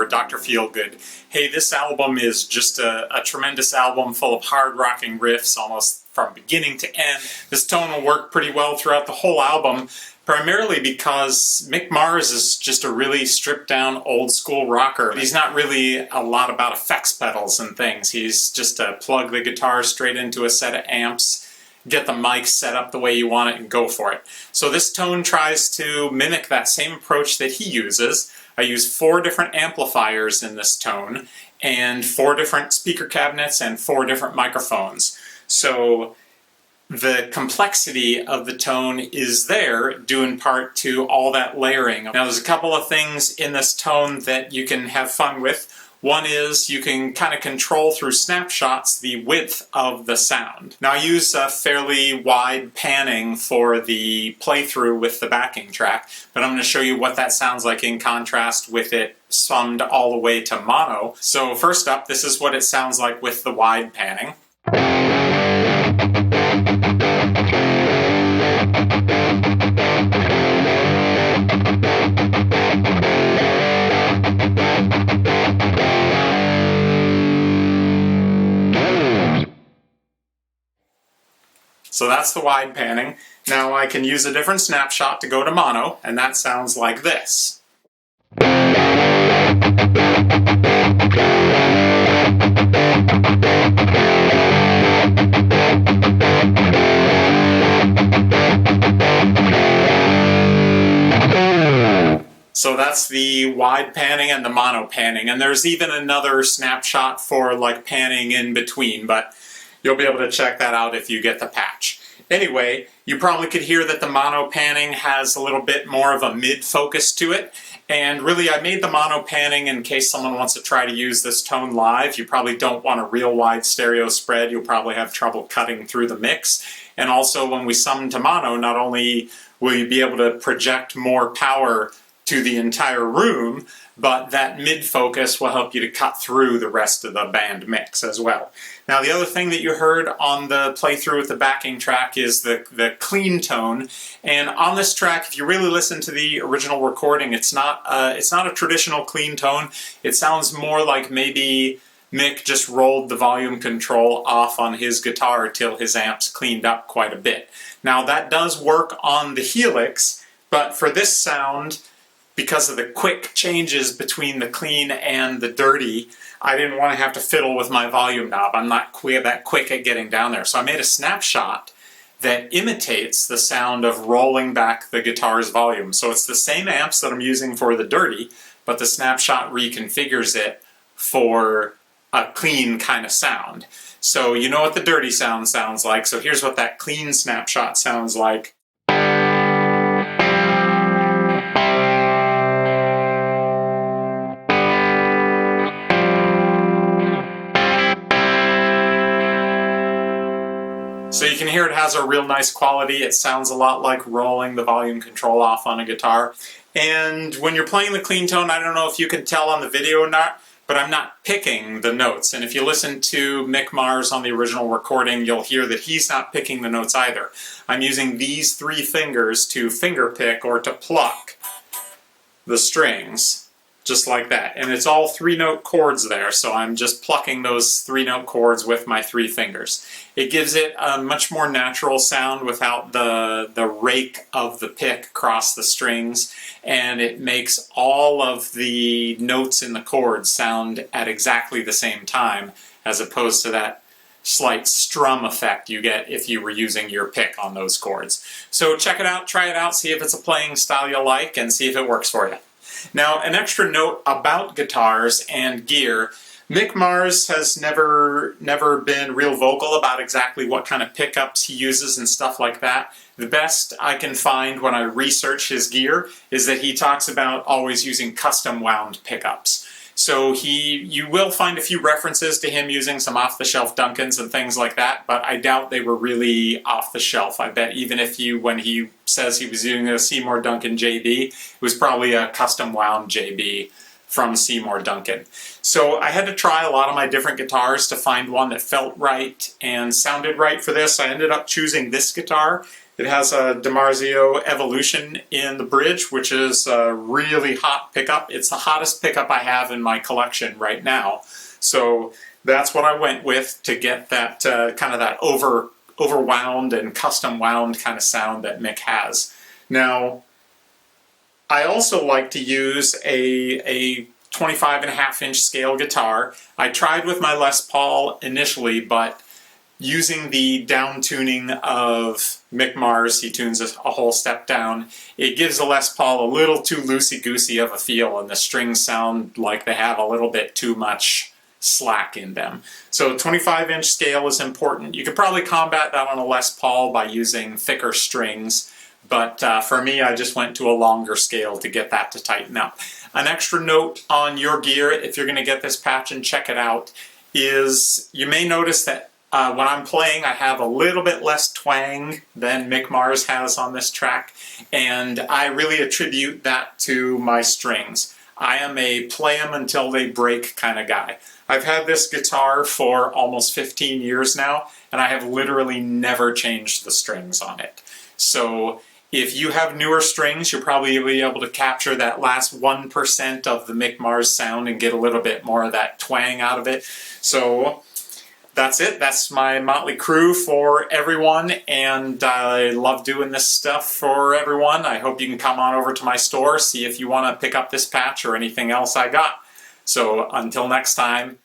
for Dr. Feelgood. Hey, this album is just a tremendous album full of hard rocking riffs almost from beginning to end. This tone will work pretty well throughout the whole album, primarily because Mick Mars is just a really stripped down old school rocker. He's not really a lot about effects pedals and things. He's just plug the guitar straight into a set of amps, get the mic set up the way you want it, and go for it. So this tone tries to mimic that same approach that he uses. I use 4 different amplifiers in this tone, and 4 different speaker cabinets, and 4 different microphones. So the complexity of the tone is there due in part to all that layering. Now there's a couple of things in this tone that you can have fun with. One is you can kind of control through snapshots the width of the sound. Now I use a fairly wide panning for the playthrough with the backing track, but I'm going to show you what that sounds like in contrast with it summed all the way to mono. So first up, this is what it sounds like with the wide panning. So that's the wide panning. Now I can use a different snapshot to go to mono, and that sounds like this. So that's the wide panning and the mono panning, and there's even another snapshot for like panning in between, but you'll be able to check that out if you get the patch. Anyway, you probably could hear that the mono panning has a little bit more of a mid-focus to it, and really I made the mono panning in case someone wants to try to use this tone live. You probably don't want a real wide stereo spread, you'll probably have trouble cutting through the mix, and also when we sum to mono, not only will you be able to project more power to the entire room, but that mid-focus will help you to cut through the rest of the band mix as well. Now the other thing that you heard on the playthrough with the backing track is the clean tone, and on this track, if you really listen to the original recording, it's not a traditional clean tone. It sounds more like maybe Mick just rolled the volume control off on his guitar till his amps cleaned up quite a bit. Now that does work on the Helix, but for this sound, because of the quick changes between the clean and the dirty, I didn't want to have to fiddle with my volume knob. I'm not that quick at getting down there. So I made a snapshot that imitates the sound of rolling back the guitar's volume. So it's the same amps that I'm using for the dirty, but the snapshot reconfigures it for a clean kind of sound. So you know what the dirty sound sounds like. So here's what that clean snapshot sounds like. So you can hear it has a real nice quality. It sounds a lot like rolling the volume control off on a guitar. And when you're playing the clean tone, I don't know if you can tell on the video or not, but I'm not picking the notes. And if you listen to Mick Mars on the original recording, you'll hear that he's not picking the notes either. I'm using these 3 fingers to finger pick or to pluck the strings, just like that. And it's all 3-note chords there, so I'm just plucking those 3-note chords with my 3 fingers. It gives it a much more natural sound without the rake of the pick across the strings, and it makes all of the notes in the chords sound at exactly the same time, as opposed to that slight strum effect you get if you were using your pick on those chords. So check it out, try it out, see if it's a playing style you like, and see if it works for you. Now, an extra note about guitars and gear. Mick Mars has never been real vocal about exactly what kind of pickups he uses and stuff like that. The best I can find when I research his gear is that he talks about always using custom wound pickups. So you will find a few references to him using some off-the-shelf Duncans and things like that, but I doubt they were really off-the-shelf. I bet even if when he says he was using a Seymour Duncan JB, it was probably a custom wound JB from Seymour Duncan. So I had to try a lot of my different guitars to find one that felt right and sounded right for this. I ended up choosing this guitar. It has a DiMarzio Evolution in the bridge, which is a really hot pickup. It's the hottest pickup I have in my collection right now. So that's what I went with to get that kind of that overwound and custom wound kind of sound that Mick has. Now, I also like to use a 25.5-inch scale guitar. I tried with my Les Paul initially, but using the down tuning of Mick Mars, he tunes a whole step down, it gives the Les Paul a little too loosey-goosey of a feel, and the strings sound like they have a little bit too much slack in them. So 25-inch scale is important. You could probably combat that on a Les Paul by using thicker strings, but for me, I just went to a longer scale to get that to tighten up. An extra note on your gear, if you're going to get this patch and check it out, is you may notice that when I'm playing, I have a little bit less twang than Mick Mars has on this track, and I really attribute that to my strings. I am a play 'em until they break kind of guy. I've had this guitar for almost 15 years now, and I have literally never changed the strings on it. So if you have newer strings, you'll probably be able to capture that last 1% of the Mick Mars sound and get a little bit more of that twang out of it. So that's it. That's my Mötley Crüe for everyone, and I love doing this stuff for everyone. I hope you can come on over to my store, see if you want to pick up this patch or anything else I got. So until next time,